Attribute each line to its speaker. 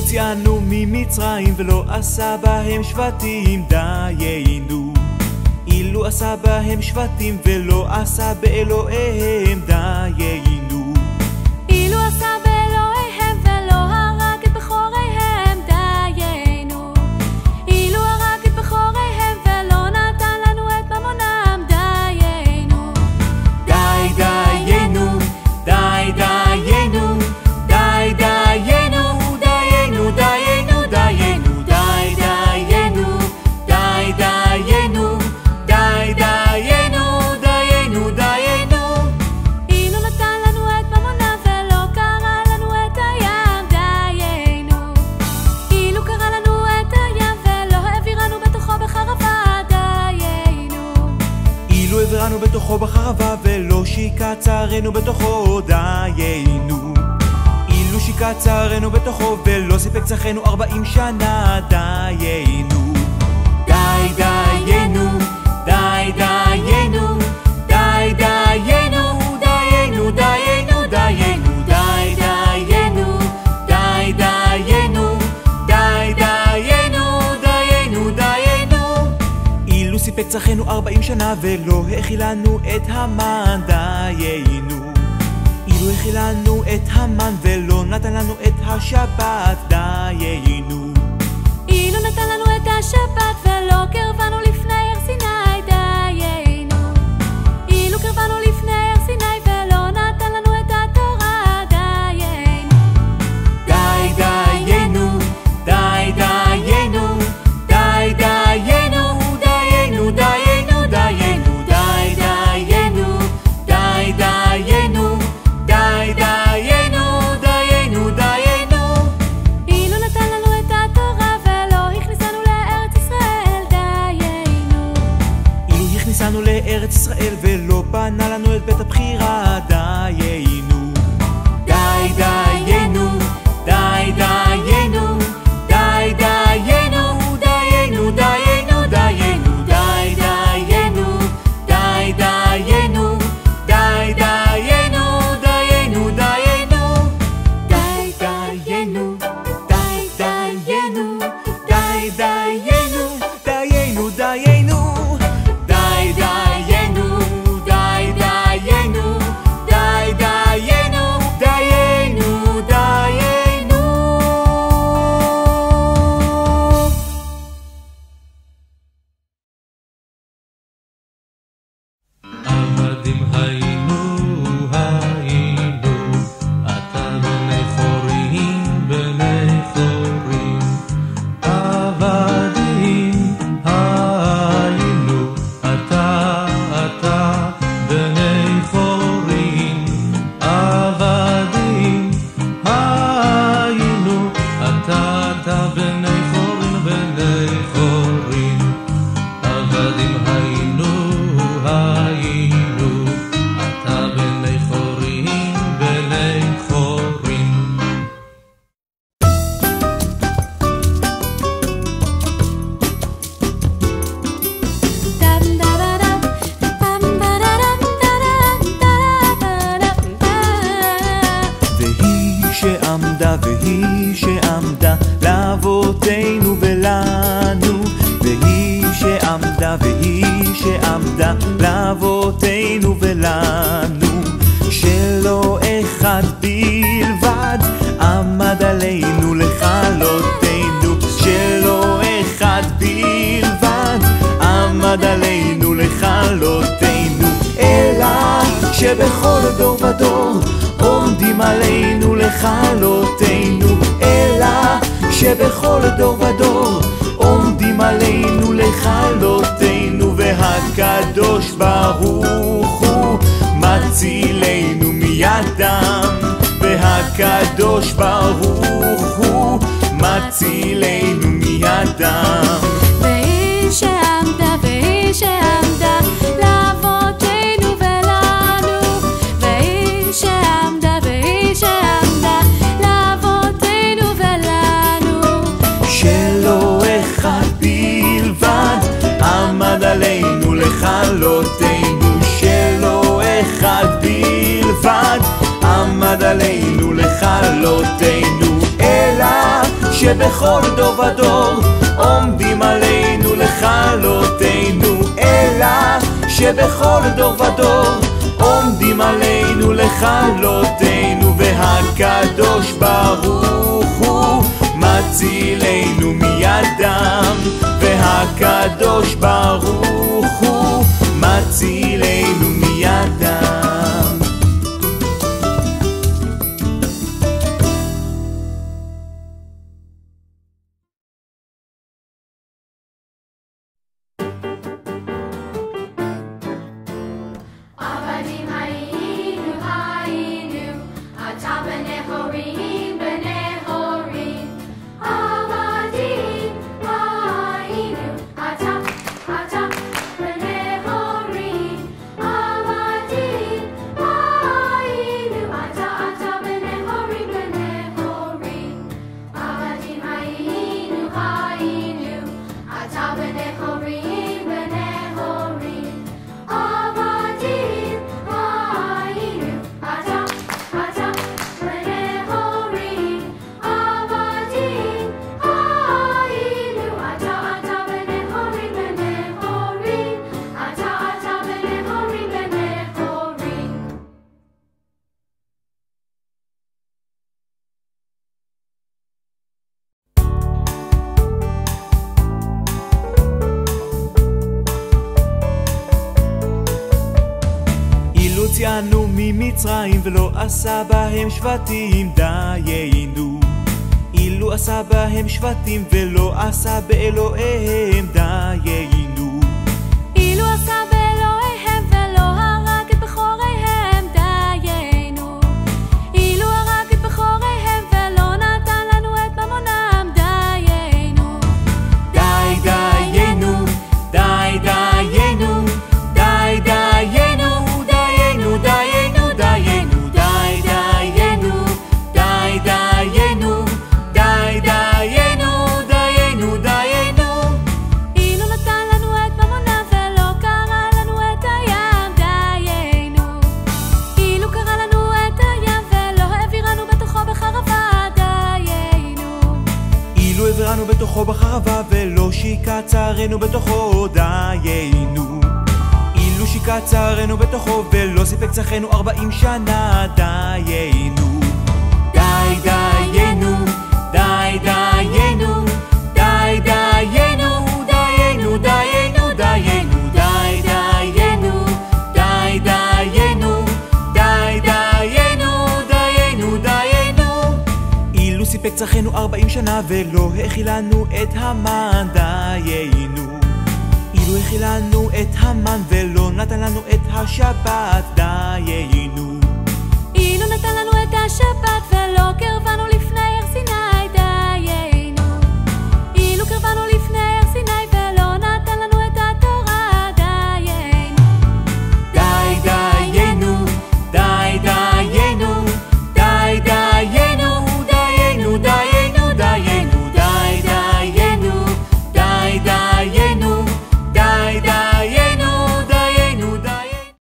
Speaker 1: הוציאנו ממצרים ולא עשה בהם שבטים, דיינו. אילו עשה בהם שבטים ולא עשה באלוהיהם, דיינו.
Speaker 2: אילו עשה באלוהיהם ולא הרג את בכוריהם, דיינו. אילו הרג את בכוריהם ולא נתן לנו את ממונם, דיינו.
Speaker 1: די דיינו, די דיינו, די דיינו, דיינו, דיינו, דיינו, די דיינו, די דיינו, די דיינו, דיינו, דיינו.
Speaker 2: אילו נתן לנו את ממונם ולא קרא לנו את הים, דיינו. אילו קרא לנו את הים ולא העבירנו בתוכו בחרבה, דיינו.
Speaker 1: אילו העבירנו בתוכו בחרבה ולא שיקע צערנו בתוכו, דיינו. אילו שיקע צערנו בתוכו ולא סיפק צרכנו 40 שנה, דיינו. די דיינו, די דיינו, די דיינו, דיינו, דיינו, דיינו, די דיינו, די דיינו, די דיינו, דיינו, דיינו. אילו סיפק צרכנו 40 שנה ולא האכיל לנו את המן, דיינו. אילו האכיל לנו את המן ולא נתן לנו את השבת, דיינו.
Speaker 2: אילו נתן לנו את השבת ולא קרבנו לפני הר סיני, דיינו. אילו קרבנו לפני הר סיני ולא נתן לנו את התורה, דיינו.
Speaker 1: די דיינו, די דיינו, די דיינו, דיינו, דיינו, דיינו, די דיינו, די דיינו, די דיינו, דיינו, דיינו.
Speaker 2: אילו נתן לנו את התורה ולא הכניסנו לארץ ישראל, דיינו.
Speaker 1: אילו הכניסנו לארץ ישראל ולא בנה לנו את בית הבחירה, דיינו. די דיינו, די דיינו, די דיינו, דיינו, דיינו, דיינו, די דיינו, די דיינו, די דיינו, דיינו, דיינו, די דיינו, די דיינו, די דיינו, דיינו, דיינו, די דיינו, די דיינו, די דיינו, דיינו, דיינו.
Speaker 3: עבדים היינו, אתה בני חורים, בני חורים. עבדים היינו, אתה בני חורים. עבדים היינו, אתה בני חורים, בני חורים. עבדים היינו, אתה בני חורים, בני חורים.
Speaker 1: והיא שעמדה לאבותינו ולנו, והיא שעמדה לאבותינו ולנו, שלא אחד בלבד עמד עלינו לכלותנו, שלא אחד בלבד עמד עלינו לכלותנו, אלא שבכל דור ודור עומדים עלינו לכלותנו, אלא שבכל דור ודור עומדים עלינו לכלותנו, והקדוש ברוך הוא מצילנו מידם, והקדוש ברוך הוא מצילנו מידם.
Speaker 2: והיא שעמדה לאבותינו ולנו, והיא שעמדה לאבותינו ולנו,
Speaker 1: שלא אחד בלבד עמד עלינו לכלותנו, שלא אחד בלבד עמד עלינו לכלותנו, אלא שבכל דור ודור עומדים עלינו לכלותנו, אלא שבכל דור ודור עומדים עלינו לכלותנו, והקדוש ברוך הוא מצילנו מידם, והקדוש ברוך הוא מצילנו מידם. יצאנו ממצרים ולא עשה בהם שבטים, דיינו. אילו עשה בהם שבטים ולא עשה באלוהיהם, דיינו.
Speaker 2: אילו עשה באלוהיהם ולא הרג את בכוריהם, דיינו. אילו הרג את בכוריהם ולא נתן לנו את ממונם, דיינו.
Speaker 1: די דיינו, די דיינו, די דיינו, דיינו, דיינו, דיינו, די דיינו, די דיינו, די דיינו, דיינו, דיינו.
Speaker 2: אילו נתן לנו את ממונם ולא קרא לנו את הים, דיינו. אילו קרא לנו את הים ולא העבירנו בתוכו בחרבה, דיינו.
Speaker 1: אילו העבירנו בתוכו בחרבה ולא שיקע צערנו בתוכו, דיינו. אילו שיקע צערנו בתוכו ולא סיפק צרכנו 40 שנה, דיינו. די דיינו, די דיינו, די דיינו, דיינו, דיינו, דיינו, די דיינו, די דיינו, די דיינו, דיינו, דיינו. אילו סיפק צרכנו 40 שנה ולא האכיל לנו את המן, דיינו. אילו האכיל לנו את המן ולא נתן לנו את השבת, דיינו.
Speaker 2: אילו נתן לנו את השבת ולא קרא